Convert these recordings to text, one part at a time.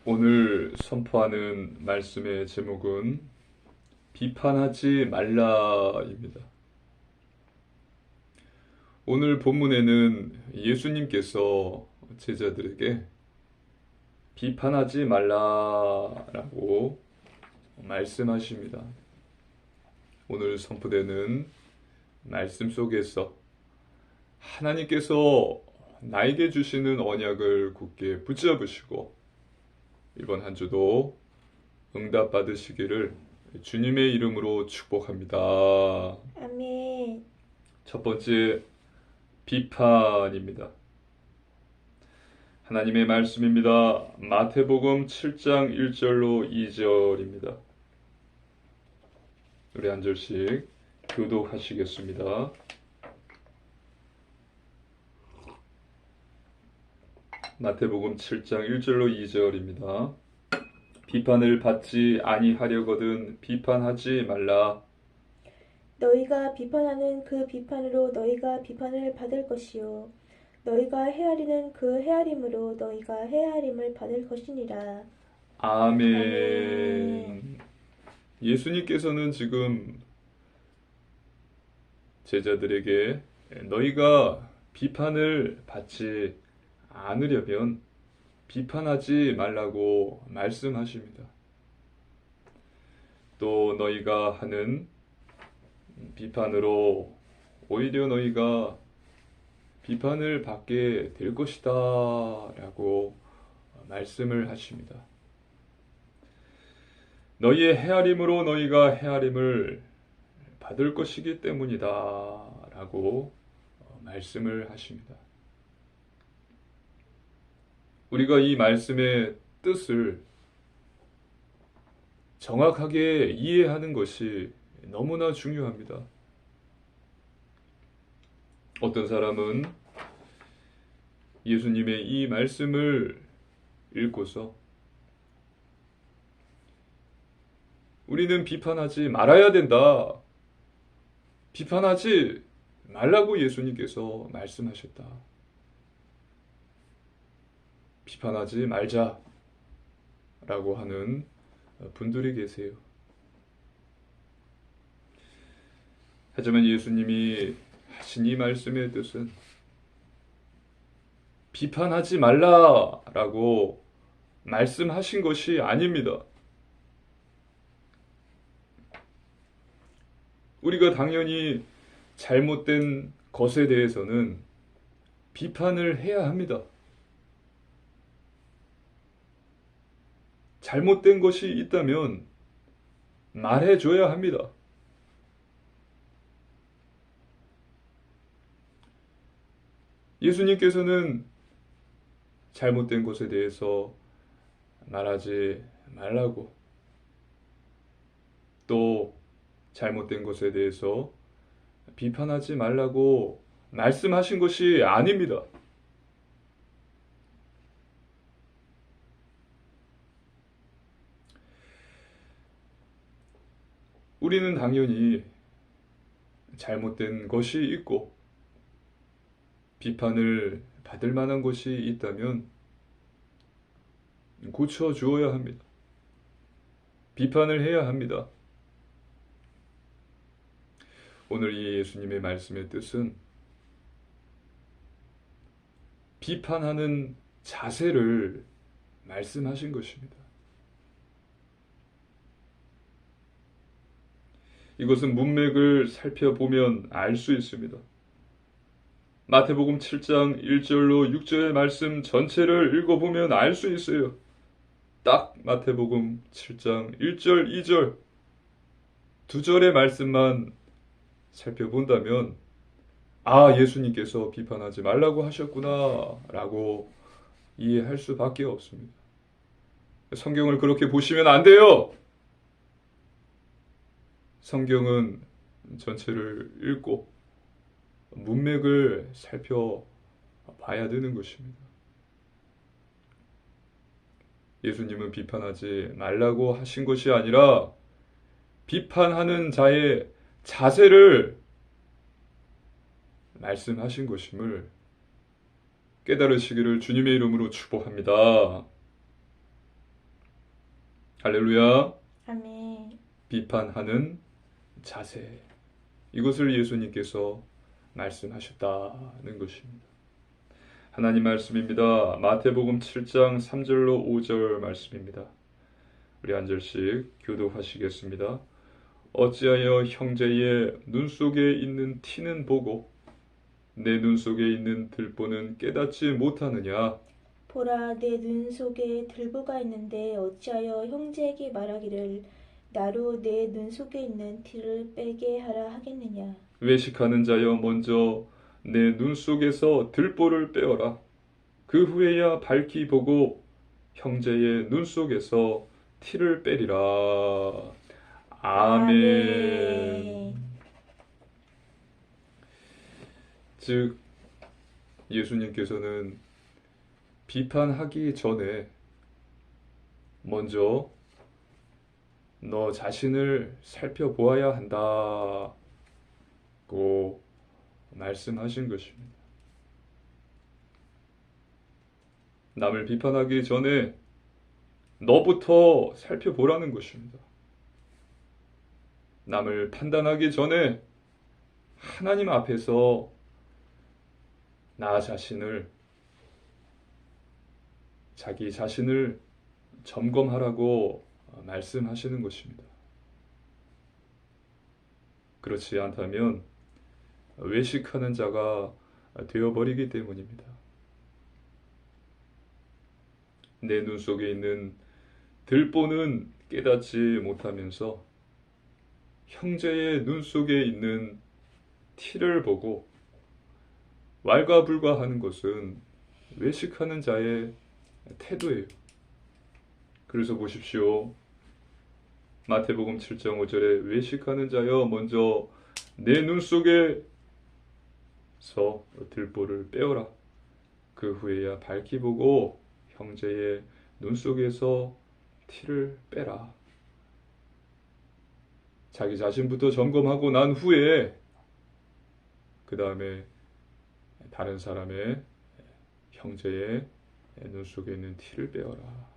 오늘 선포하는 말씀의 제목은 비판하지 말라입니다. 오늘 본문에는 예수님께서 제자들에게 비판하지 말라라고 말씀하십니다. 오늘 선포되는 말씀 속에서 하나님께서 나에게 주시는 언약을 굳게 붙잡으시고 이번 한 주도 응답 받으시기를 주님의 이름으로 축복합니다. 아멘. 첫 번째, 비판입니다. 하나님의 말씀입니다. 마태복음 7장 1절로 2절입니다. 우리 한 절씩 교독하시겠습니다. 마태복음 7장 1절로 2절입니다. 비판을 받지 아니하려거든 비판하지 말라. 너희가 비판하는 그 비판으로 너희가 비판을 받을 것이요 너희가 헤아리는 그 헤아림으로 너희가 헤아림을 받을 것이니라. 아멘. 예수님께서는 지금 제자들에게 너희가 비판을 받지 않으려면 비판하지 말라고 말씀하십니다. 또 너희가 하는 비판으로 오히려 너희가 비판을 받게 될 것이다 라고 말씀을 하십니다. 너희의 헤아림으로 너희가 헤아림을 받을 것이기 때문이다 라고 말씀을 하십니다. 우리가 이 말씀의 뜻을 정확하게 이해하는 것이 너무나 중요합니다. 어떤 사람은 예수님의 이 말씀을 읽고서 우리는 비판하지 말아야 된다. 비판하지 말라고 예수님께서 말씀하셨다. 비판하지 말자 라고 하는 분들이 계세요. 하지만 예수님이 하신 이 말씀의 뜻은 비판하지 말라라고 말씀하신 것이 아닙니다. 우리가 당연히 잘못된 것에 대해서는 비판을 해야 합니다. 잘못된 것이 있다면 말해줘야 합니다. 예수님께서는 잘못된 것에 대해서 말하지 말라고 또 잘못된 것에 대해서 비판하지 말라고 말씀하신 것이 아닙니다. 우리는 당연히 잘못된 것이 있고 비판을 받을 만한 것이 있다면 고쳐주어야 합니다. 비판을 해야 합니다. 오늘 이 예수님의 말씀의 뜻은 비판하는 자세를 말씀하신 것입니다. 이것은 문맥을 살펴보면 알 수 있습니다. 마태복음 7장 1절로 6절의 말씀 전체를 읽어보면 알 수 있어요. 딱 마태복음 7장 1절, 2절 두 절의 말씀만 살펴본다면 예수님께서 비판하지 말라고 하셨구나 라고 이해할 수밖에 없습니다. 성경을 그렇게 보시면 안 돼요. 성경은 전체를 읽고 문맥을 살펴봐야 되는 것입니다. 예수님은 비판하지 말라고 하신 것이 아니라 비판하는 자의 자세를 말씀하신 것임을 깨달으시기를 주님의 이름으로 축복합니다. 할렐루야. 아멘. 비판하는 자세. 이것을 예수님께서 말씀하셨다는 것입니다. 하나님 말씀입니다. 마태복음 7장 3절로 5절 말씀입니다. 우리 한 절씩 교독하시겠습니다. 어찌하여 형제의 눈 속에 있는 티는 보고 내 눈 속에 있는 들보는 깨닫지 못하느냐? 보라, 내 눈 속에 들보가 있는데 어찌하여 형제에게 말하기를 나로 내 눈 속에 있는 티를 빼게 하라 하겠느냐. 외식하는 자여 먼저 내 눈 속에서 들보를 빼어라. 그 후에야 밝히 보고 형제의 눈 속에서 티를 빼리라. 아멘. 즉 예수님께서는 비판하기 전에 먼저 너 자신을 살펴보아야 한다고 말씀하신 것입니다. 남을 비판하기 전에 너부터 살펴보라는 것입니다. 남을 판단하기 전에 하나님 앞에서 나 자신을, 자기 자신을 점검하라고 말씀하시는 것입니다. 그렇지 않다면 외식하는 자가 되어버리기 때문입니다. 내 눈 속에 있는 들보는 깨닫지 못하면서 형제의 눈 속에 있는 티를 보고 왈가불가하는 것은 외식하는 자의 태도예요. 그래서 보십시오. 마태복음 7장 5절에 외식하는 자여 먼저 내 눈 속에서 들보를 빼어라. 그 후에야 밝히 보고 형제의 눈 속에서 티를 빼라. 자기 자신부터 점검하고 난 후에 그 다음에 다른 사람의 형제의 눈 속에 있는 티를 빼어라.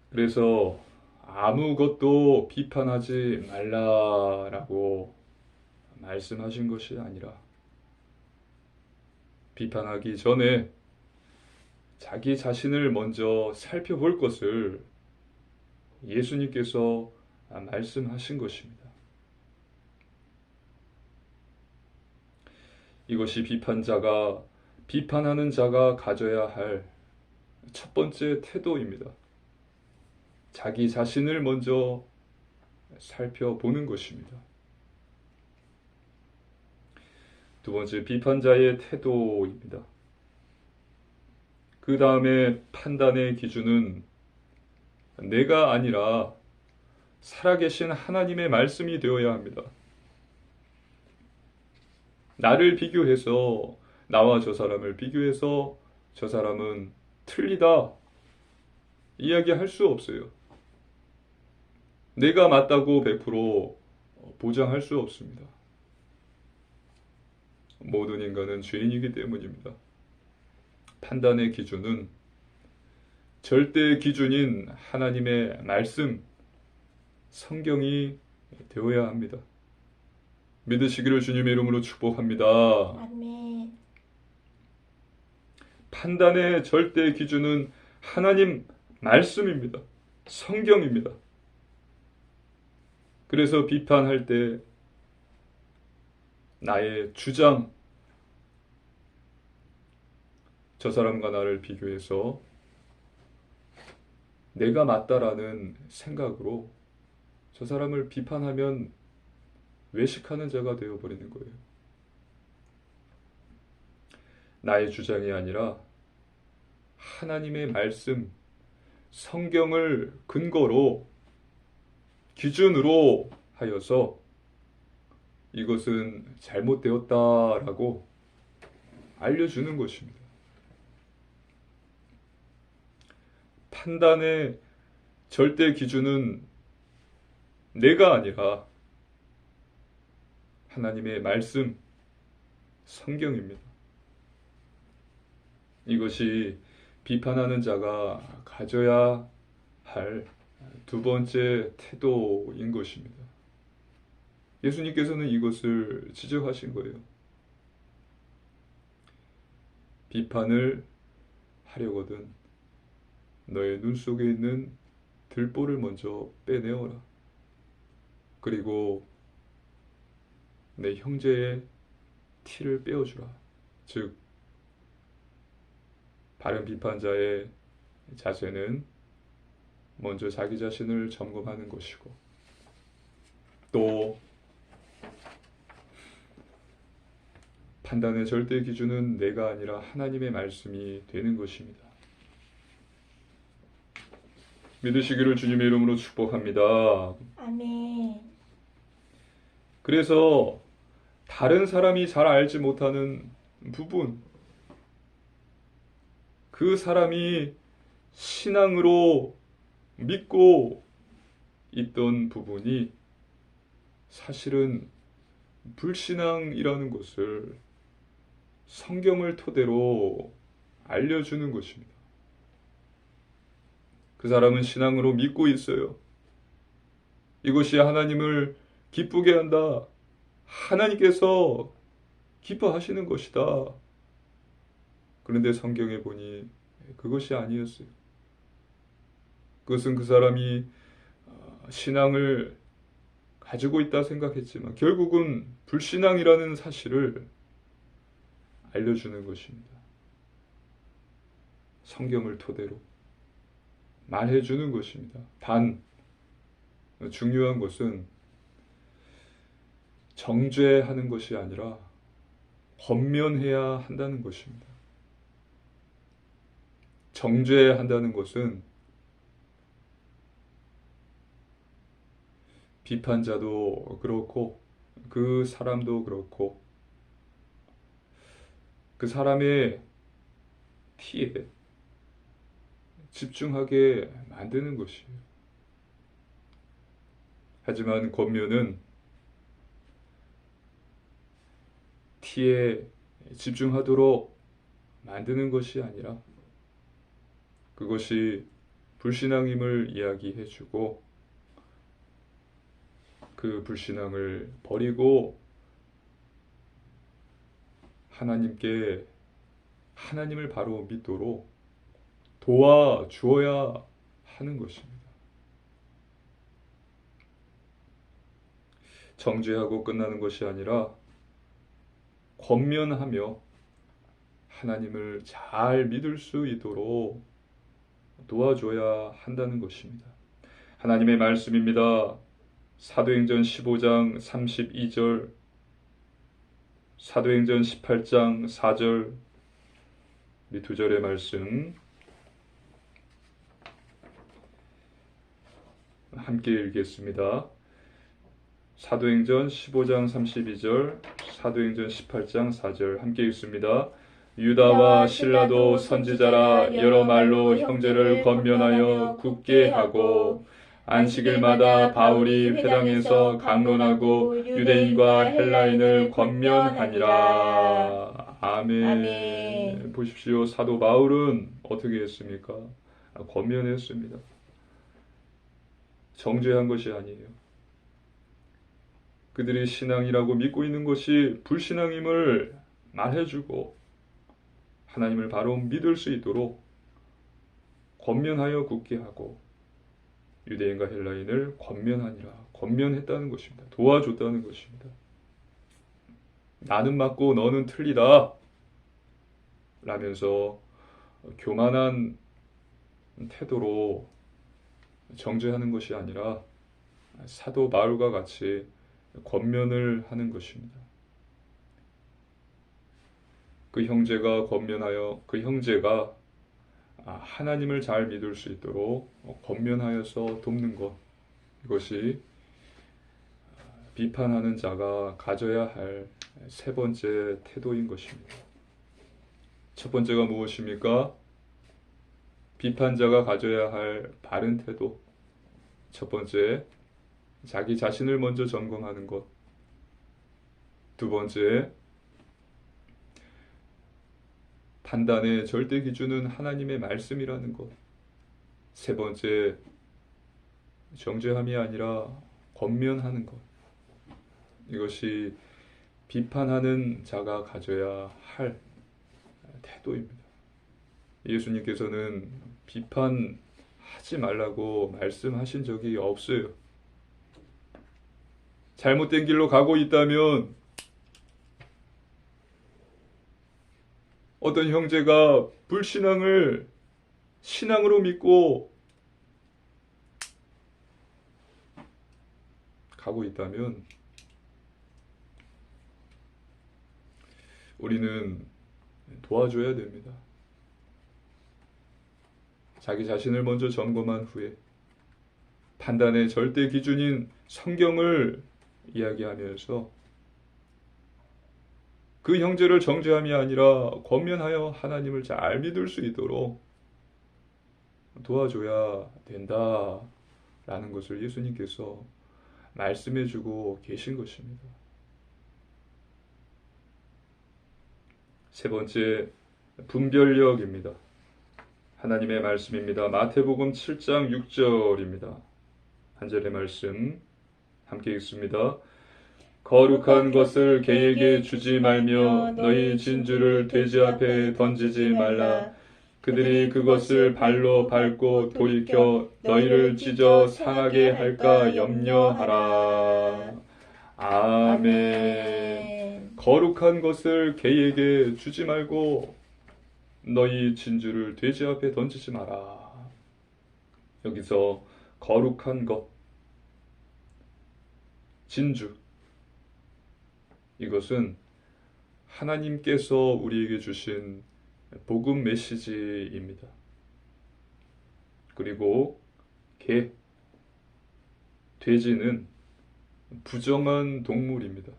그래서 아무것도 비판하지 말라라고 말씀하신 것이 아니라 비판하기 전에 자기 자신을 먼저 살펴볼 것을 예수님께서 말씀하신 것입니다. 이것이 비판하는 자가 가져야 할 첫 번째 태도입니다. 자기 자신을 먼저 살펴보는 것입니다. 두 번째, 비판자의 태도입니다. 그 다음에 판단의 기준은 내가 아니라 살아계신 하나님의 말씀이 되어야 합니다. 나를 비교해서, 나와 저 사람을 비교해서 저 사람은 틀리다 이야기할 수 없어요. 내가 맞다고 100% 보장할 수 없습니다. 모든 인간은 죄인이기 때문입니다. 판단의 기준은 절대 기준인 하나님의 말씀, 성경이 되어야 합니다. 믿으시기를 주님의 이름으로 축복합니다. 아멘. 판단의 절대 기준은 하나님 말씀입니다. 성경입니다. 그래서 비판할 때 나의 주장, 저 사람과 나를 비교해서 내가 맞다라는 생각으로 저 사람을 비판하면 외식하는 자가 되어버리는 거예요. 나의 주장이 아니라 하나님의 말씀, 성경을 근거로, 기준으로 하여서 이것은 잘못되었다라고 알려주는 것입니다. 판단의 절대 기준은 내가 아니라 하나님의 말씀, 성경입니다. 이것이 비판하는 자가 가져야 할 두 번째 태도인 것입니다. 예수님께서는 이것을 지적하신 거예요. 비판을 하려거든 너의 눈 속에 있는 들보를 먼저 빼내어라. 그리고 내 형제의 티를 빼어주라. 즉, 바른 비판자의 자세는 먼저 자기 자신을 점검하는 것이고, 또 판단의 절대 기준은 내가 아니라 하나님의 말씀이 되는 것입니다. 믿으시기를 주님의 이름으로 축복합니다. 아멘. 그래서 다른 사람이 잘 알지 못하는 부분, 그 사람이 신앙으로 믿고 있던 부분이 사실은 불신앙이라는 것을 성경을 토대로 알려주는 것입니다. 그 사람은 신앙으로 믿고 있어요. 이것이 하나님을 기쁘게 한다. 하나님께서 기뻐하시는 것이다. 그런데 성경에 보니 그것이 아니었어요. 그것은 그 사람이 신앙을 가지고 있다 생각했지만 결국은 불신앙이라는 사실을 알려주는 것입니다. 성경을 토대로 말해주는 것입니다. 단, 중요한 것은 정죄하는 것이 아니라 권면해야 한다는 것입니다. 정죄한다는 것은 비판자도 그렇고 그 사람도 그렇고 그 사람의 티에 집중하게 만드는 것이에요. 하지만 권면은 티에 집중하도록 만드는 것이 아니라 그것이 불신앙임을 이야기해주고 그 불신앙을 버리고 하나님을 바로 믿도록 도와주어야 하는 것입니다. 정죄하고 끝나는 것이 아니라 권면하며 하나님을 잘 믿을 수 있도록 도와줘야 한다는 것입니다. 하나님의 말씀입니다. 사도행전 15장 32절, 사도행전 18장 4절, 이 두 절의 말씀 함께 읽겠습니다. 사도행전 15장 32절, 사도행전 18장 4절 함께 읽습니다. 유다와 실라도 선지자라 여러 말로 형제를 권면하여 굳게 하고 안식일마다 바울이 회당에서 강론하고 유대인과 헬라인을 권면하니라. 아멘. 보십시오. 사도 바울은 어떻게 했습니까? 권면했습니다. 정죄한 것이 아니에요. 그들이 신앙이라고 믿고 있는 것이 불신앙임을 말해주고 하나님을 바로 믿을 수 있도록 권면하여 굳게 하고 유대인과 헬라인을 권면했다는 것입니다. 도와줬다는 것입니다. 나는 맞고 너는 틀리다 라면서 교만한 태도로 정죄하는 것이 아니라 사도 바울과 같이 권면을 하는 것입니다. 그 형제가 권면하여 그 형제가 하나님을 잘 믿을 수 있도록 권면하여서 돕는 것, 이것이 비판하는 자가 가져야 할 세 번째 태도인 것입니다. 첫 번째가 무엇입니까? 비판자가 가져야 할 바른 태도. 첫 번째, 자기 자신을 먼저 점검하는 것. 두 번째, 판단의 절대 기준은 하나님의 말씀이라는 것. 세 번째, 정죄함이 아니라 권면하는 것. 이것이 비판하는 자가 가져야 할 태도입니다. 예수님께서는 비판하지 말라고 말씀하신 적이 없어요. 잘못된 길로 가고 있다면 어떤 형제가 불신앙을 신앙으로 믿고 가고 있다면 우리는 도와줘야 됩니다. 자기 자신을 먼저 점검한 후에 판단의 절대 기준인 성경을 이야기하면서 그 형제를 정죄함이 아니라 권면하여 하나님을 잘 믿을 수 있도록 도와줘야 된다라는 것을 예수님께서 말씀해주고 계신 것입니다. 세 번째, 분별력입니다. 하나님의 말씀입니다. 마태복음 7장 6절입니다. 한 절의 말씀 함께 읽습니다. 거룩한 것을 개에게 주지 말며 너희 진주를 돼지 앞에 던지지 말라. 그들이 그것을 발로 밟고 돌이켜 너희를 찢어 상하게 할까 염려하라. 아멘. 거룩한 것을 개에게 주지 말고 너희 진주를 돼지 앞에 던지지 마라. 여기서 거룩한 것, 진주, 이것은 하나님께서 우리에게 주신 복음 메시지입니다. 그리고 개, 돼지는 부정한 동물입니다.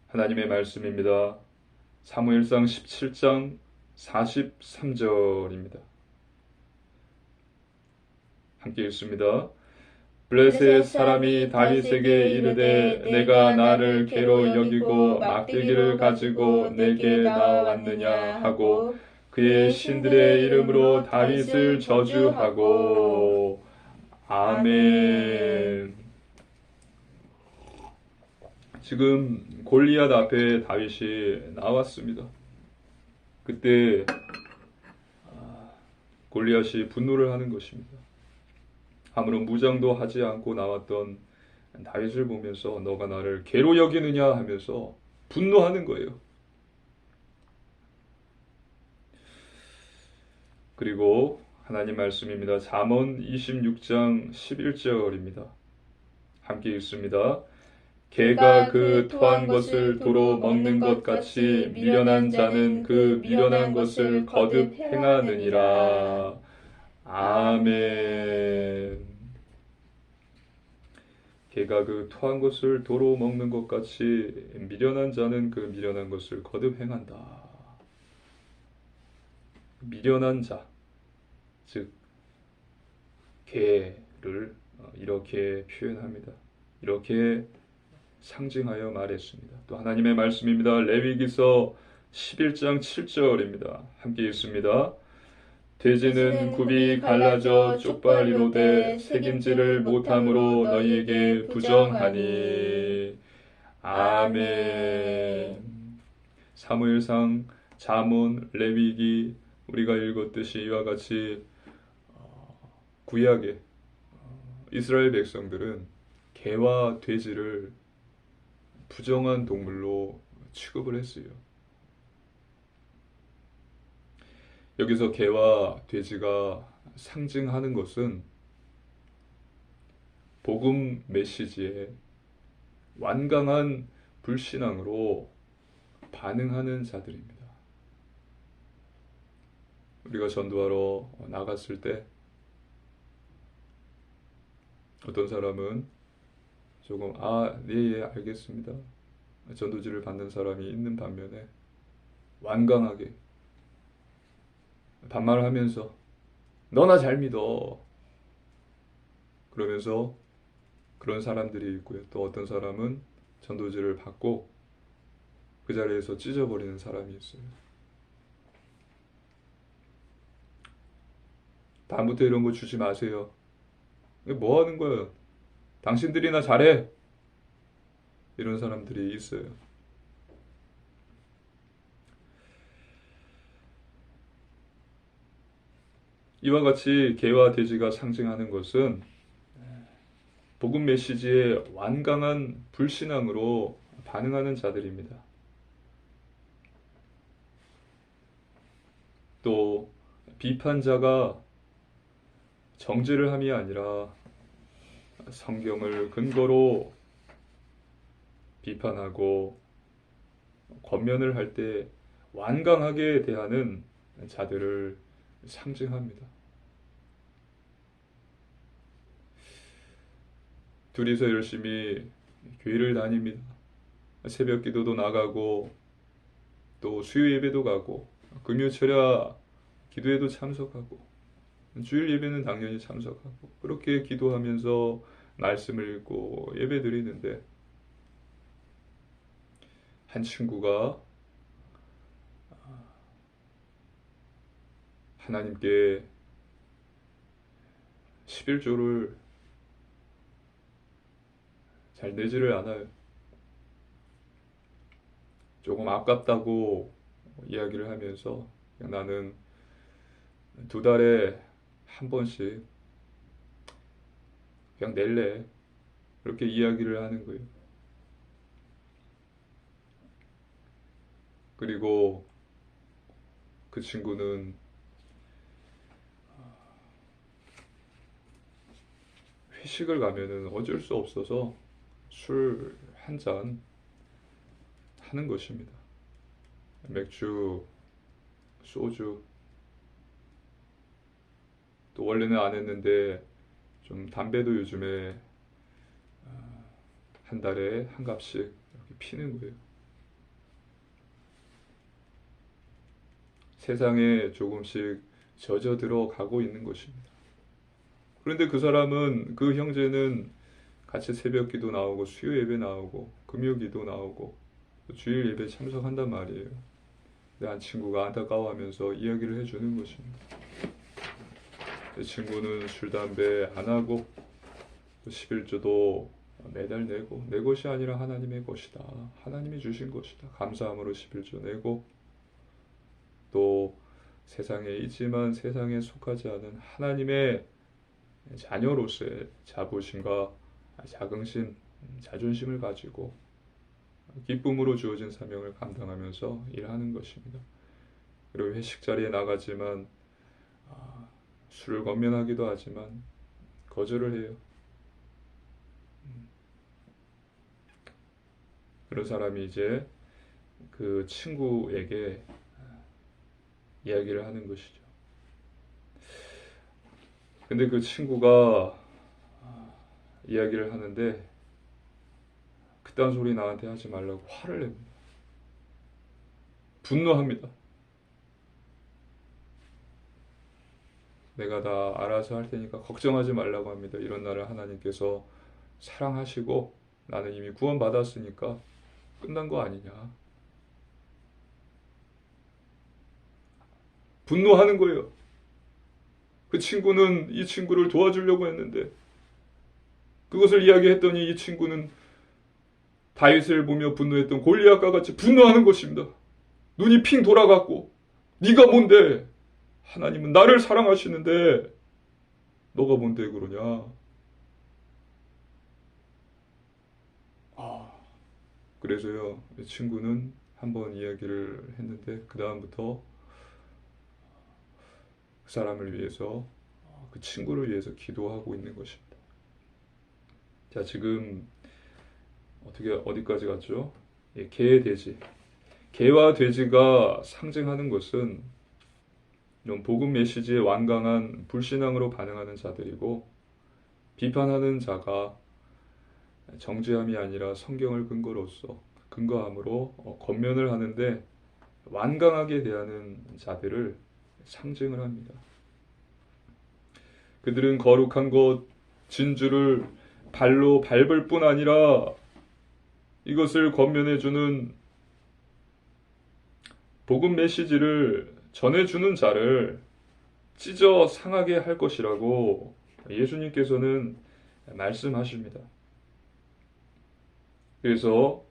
하나님의 말씀입니다. 사무엘상 17장 43절입니다. 함께 읽습니다. 블레셋 사람이 다윗에게 이르되 내가 나를 개로 여기고 막대기를 가지고 내게 나왔느냐 하고 그의 신들의 이름으로 다윗을 저주하고. 아멘. 지금 골리앗 앞에 다윗이 나왔습니다. 그때 골리앗이 분노를 하는 것입니다. 아무런 무장도 하지 않고 나왔던 다윗을 보면서 너가 나를 개로 여기느냐 하면서 분노하는 거예요. 그리고 하나님 말씀입니다. 잠언 26장 11절입니다. 함께 읽습니다. 개가 그 토한 것을 도로 먹는 것 같이 미련한 자는 그 미련한 것을 거듭 행하느니라. 아멘. 개가 그 토한 것을 도로 먹는 것 같이 미련한 자는 그 미련한 것을 거듭 행한다. 미련한 자, 즉 개를 이렇게 표현합니다. 이렇게 상징하여 말했습니다. 또 하나님의 말씀입니다. 레위기서 11장 7절입니다. 함께 읽습니다. 돼지는 굽이 갈라져 쪽발이로 돼 새김질을 못함으로 너희에게 부정하니. 아멘. 사무엘상, 잠언, 레위기 우리가 읽었듯이 이와 같이 구약의 이스라엘 백성들은 개와 돼지를 부정한 동물로 취급을 했어요. 여기서 개와 돼지가 상징하는 것은 복음 메시지에 완강한 불신앙으로 반응하는 자들입니다. 우리가 전도하러 나갔을 때 어떤 사람은 조금 예, 알겠습니다. 전도지를 받는 사람이 있는 반면에 완강하게 반말을 하면서 너나 잘 믿어 그러면서 그런 사람들이 있고요. 또 어떤 사람은 전도지를 받고 그 자리에서 찢어버리는 사람이 있어요. 다음부터 이런 거 주지 마세요. 이게 뭐 하는 거예요? 당신들이나 잘해. 이런 사람들이 있어요. 이와 같이 개와 돼지가 상징하는 것은 복음 메시지에 완강한 불신앙으로 반응하는 자들입니다. 또 비판자가 정죄를 함이 아니라 성경을 근거로 비판하고 권면을 할 때 완강하게 대하는 자들을 상징합니다. 둘이서 열심히 교회를 다닙니다. 새벽 기도도 나가고 또 수요 예배도 가고 금요 철야 기도회도 참석하고 주일 예배는 당연히 참석하고 그렇게 기도하면서 말씀을 읽고 예배 드리는데 한 친구가 하나님께 11조를 잘 내지를 않아요. 조금 아깝다고 이야기를 하면서 나는 2달에 한 번씩 그냥 낼래. 그렇게 이야기를 하는 거예요. 그리고 그 친구는 회식을 가면은 어쩔 수 없어서 술 한 잔 하는 것입니다. 맥주, 소주. 또 원래는 안 했는데 좀 담배도 요즘에 한 달에 한 갑씩 이렇게 피는 거예요. 세상에 조금씩 젖어들어 가고 있는 것입니다. 그런데 그 사람은, 그 형제는 같이 새벽 기도 나오고 수요 예배 나오고 금요 기도 나오고 주일 예배 참석한단 말이에요. 근데 한 친구가 안타까워하면서 이야기를 해주는 것입니다. 이 친구는 술, 담배 안 하고 11조도 매달 내고 내 것이 아니라 하나님의 것이다. 하나님이 주신 것이다. 감사함으로 11조 내고 또 세상에 있지만 세상에 속하지 않은 하나님의 자녀로서의 자부심과 자긍심, 자존심을 가지고 기쁨으로 주어진 사명을 감당하면서 일하는 것입니다. 그리고 회식 자리에 나가지만 술을 권면하기도 하지만 거절을 해요. 그런 사람이 이제 그 친구에게 이야기를 하는 것이죠. 근데 그 친구가 이야기를 하는데 그딴 소리 나한테 하지 말라고 화를 냅니다. 분노합니다. 내가 다 알아서 할 테니까 걱정하지 말라고 합니다. 이런 나를 하나님께서 사랑하시고 나는 이미 구원받았으니까 끝난 거 아니냐. 분노하는 거예요. 그 친구는 이 친구를 도와주려고 했는데 그것을 이야기했더니 이 친구는 다윗을 보며 분노했던 골리앗과 같이 분노하는 것입니다. 눈이 핑 돌아갔고 네가 뭔데? 하나님은 나를 사랑하시는데 너가 뭔데 그러냐? 그래서요, 이 친구는 한번 이야기를 했는데 그 다음부터 그 사람을 위해서, 그 친구를 위해서 기도하고 있는 것입니다. 자, 지금 어디까지 갔죠? 예, 개, 돼지. 개와 돼지가 상징하는 것은 이런 복음 메시지에 완강한 불신앙으로 반응하는 자들이고, 비판하는 자가 정죄함이 아니라 성경을 근거함으로 권면을 하는데 완강하게 대하는 자들을 상징을 합니다. 그들은 거룩한 것, 진주를 발로 밟을 뿐 아니라 이것을 권면해주는 복음 메시지를 전해주는 자를 찢어 상하게 할 것이라고 예수님께서는 말씀하십니다. 그래서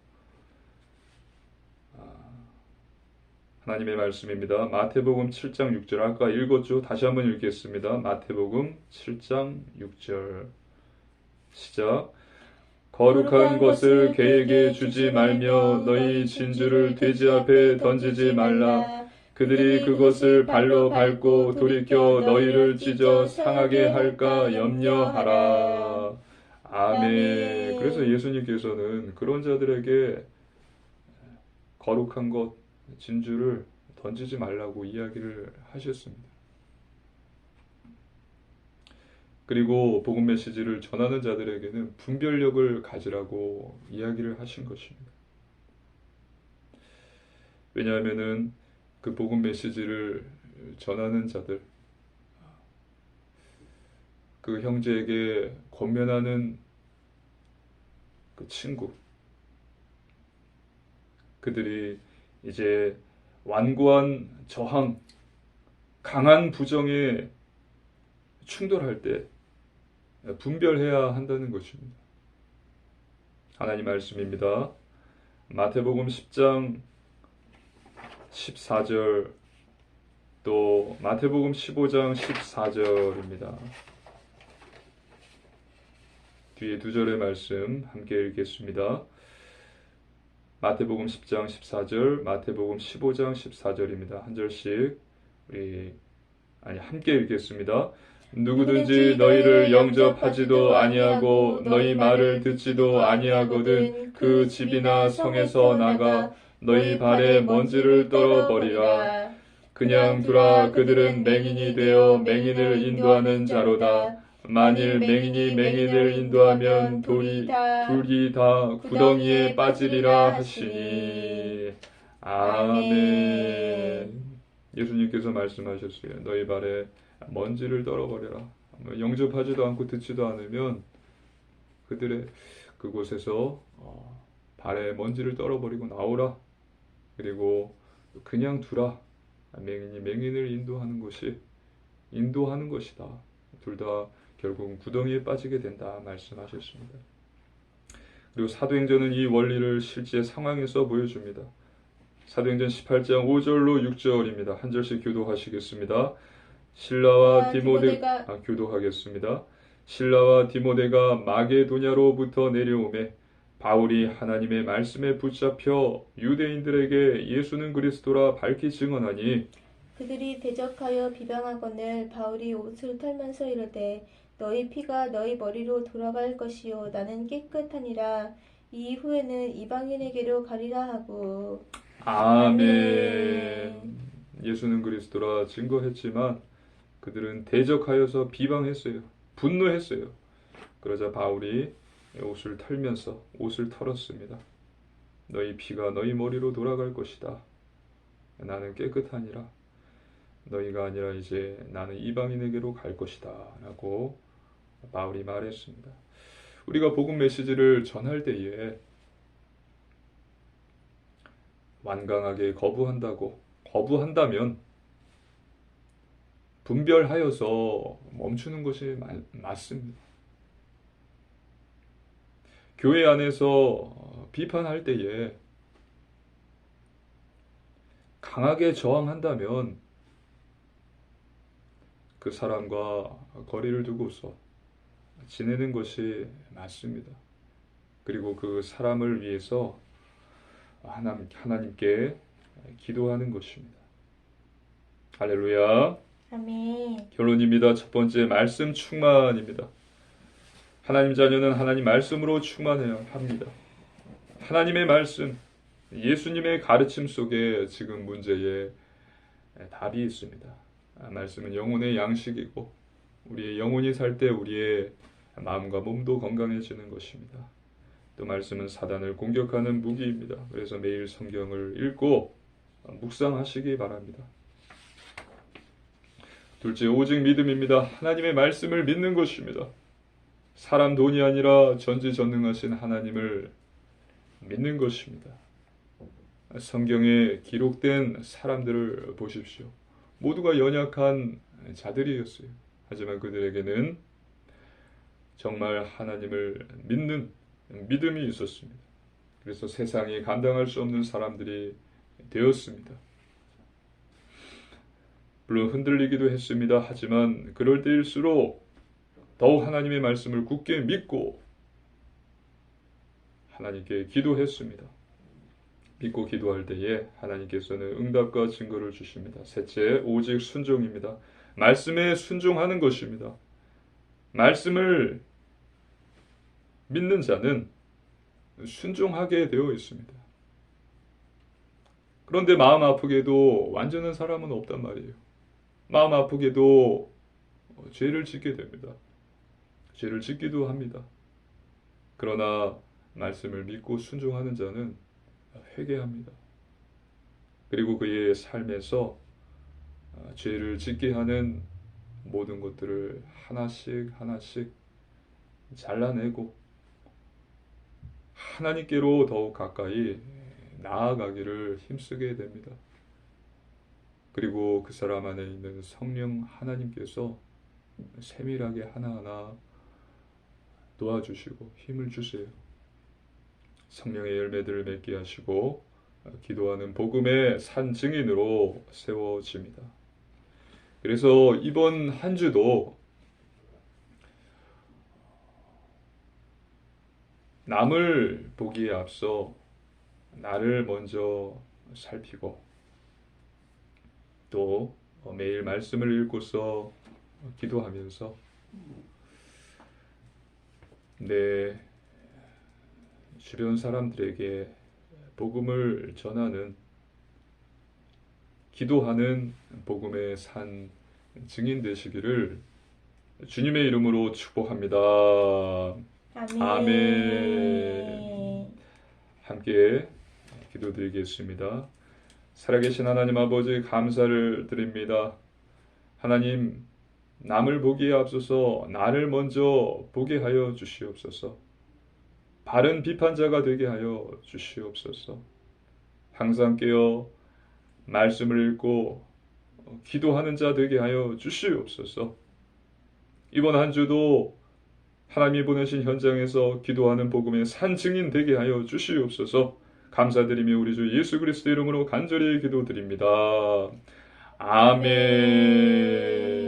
하나님의 말씀입니다. 마태복음 7장 6절 아까 읽었죠? 다시 한번 읽겠습니다. 마태복음 7장 6절 시작. 거룩한 것을 개에게 주지 말며 너희 진주를 돼지 앞에 던지지 말라. 그들이 그것을 발로 밟고 돌이켜 너희를 찢어 상하게 할까 염려하라. 아멘. 그래서 예수님께서는 그런 자들에게 거룩한 것, 진주를 던지지 말라고 이야기를 하셨습니다. 그리고 복음 메시지를 전하는 자들에게는 분별력을 가지라고 이야기를 하신 것입니다. 왜냐하면은 그 복음 메시지를 전하는 자들, 그 형제에게 권면하는 그 친구, 그들이 이제 완고한 저항, 강한 부정에 충돌할 때 분별해야 한다는 것입니다. 하나님 말씀입니다. 마태복음 10장 14절 또 마태복음 15장 14절입니다. 뒤에 두 절의 말씀 함께 읽겠습니다. 마태복음 10장 14절, 마태복음 15장 14절입니다. 한 절씩 함께 읽겠습니다. 누구든지 너희를 영접하지도 아니하고 너희 말을 듣지도 아니하거든 그 집이나 성에서 나가 너희 발에 먼지를 떨어버리라. 그냥 두라. 그들은 맹인이 되어 맹인을 인도하는 자로다. 만일 맹인이 맹인을 인도하면 둘이 다 구덩이에 빠지리라 하시니. 아멘. 예수님께서 말씀하셨어요. 너희 발에 먼지를 떨어버려라. 영접하지도 않고 듣지도 않으면 그들의 그곳에서 발에 먼지를 떨어버리고 나오라. 그리고 그냥 두라. 맹인이 맹인을 인도하는 것이다. 둘 다 결국은 구덩이에 빠지게 된다 말씀하셨습니다. 그리고 사도행전은 이 원리를 실제 상황에서 보여줍니다. 사도행전 18장 5절로 6절입니다. 한 절씩 교도하시겠습니다. 교도하겠습니다. 신라와 디모데가 마게도냐로부터 내려오매 바울이 하나님의 말씀에 붙잡혀 유대인들에게 예수는 그리스도라 밝히 증언하니 그들이 대적하여 비방하거늘 바울이 옷을 털면서 이르되 너희 피가 너희 머리로 돌아갈 것이요 나는 깨끗하니라. 이후에는 이방인에게로 가리라 하고. 아멘. 예수는 그리스도라 증거했지만 그들은 대적하여서 비방했어요. 분노했어요. 그러자 바울이 옷을 털었습니다. 너희 피가 너희 머리로 돌아갈 것이다. 나는 깨끗하니라. 너희가 아니라 이제 나는 이방인에게로 갈 것이다 라고 바울이 말했습니다. 우리가 복음 메시지를 전할 때에 완강하게 거부한다면 분별하여서 멈추는 것이 맞습니다. 교회 안에서 비판할 때에 강하게 저항한다면 그 사람과 거리를 두고서 지내는 것이 맞습니다. 그리고 그 사람을 위해서 하나님께 기도하는 것입니다. 할렐루야. 아멘. 결론입니다. 첫 번째, 말씀 충만입니다. 하나님 자녀는 하나님 말씀으로 충만해야 합니다. 하나님의 말씀, 예수님의 가르침 속에 지금 문제에 답이 있습니다. 말씀은 영혼의 양식이고 우리의 영혼이 살 때 우리의 마음과 몸도 건강해지는 것입니다. 또 말씀은 사단을 공격하는 무기입니다. 그래서 매일 성경을 읽고 묵상하시기 바랍니다. 둘째, 오직 믿음입니다. 하나님의 말씀을 믿는 것입니다. 사람 돈이 아니라 전지전능하신 하나님을 믿는 것입니다. 성경에 기록된 사람들을 보십시오. 모두가 연약한 자들이었어요. 하지만 그들에게는 정말 하나님을 믿는 믿음이 있었습니다. 그래서 세상이 감당할 수 없는 사람들이 되었습니다. 물론 흔들리기도 했습니다. 하지만 그럴 때일수록 더욱 하나님의 말씀을 굳게 믿고 하나님께 기도했습니다. 믿고 기도할 때에 하나님께서는 응답과 증거를 주십니다. 셋째, 오직 순종입니다. 말씀에 순종하는 것입니다. 말씀을 믿는 자는 순종하게 되어 있습니다. 그런데 마음 아프게도 완전한 사람은 없단 말이에요. 마음 아프게도 죄를 짓게 됩니다. 죄를 짓기도 합니다. 그러나 말씀을 믿고 순종하는 자는 회개합니다. 그리고 그의 삶에서 죄를 짓게 하는 모든 것들을 하나씩 하나씩 잘라내고 하나님께로 더욱 가까이 나아가기를 힘쓰게 됩니다. 그리고 그 사람 안에 있는 성령 하나님께서 세밀하게 하나하나 도와주시고 힘을 주세요. 성령의 열매들을 맺게 하시고 기도하는 복음의 산 증인으로 세워집니다. 그래서 이번 한 주도 남을 보기에 앞서 나를 먼저 살피고 또 매일 말씀을 읽고서 기도하면서 내 주변 사람들에게 복음을 전하는 기도하는 복음의 산 증인 되시기를 주님의 이름으로 축복합니다. 아멘. 함께 기도드리겠습니다. 살아계신 하나님 아버지 감사를 드립니다. 하나님, 남을 보기에 앞서서 나를 먼저 보게 하여 주시옵소서. 바른 비판자가 되게 하여 주시옵소서. 항상 깨어 말씀을 읽고 기도하는 자 되게 하여 주시옵소서. 이번 한 주도 하나님이 보내신 현장에서 기도하는 복음의 산 증인 되게 하여 주시옵소서. 감사드리며 우리 주 예수 그리스도 이름으로 간절히 기도드립니다. 아멘.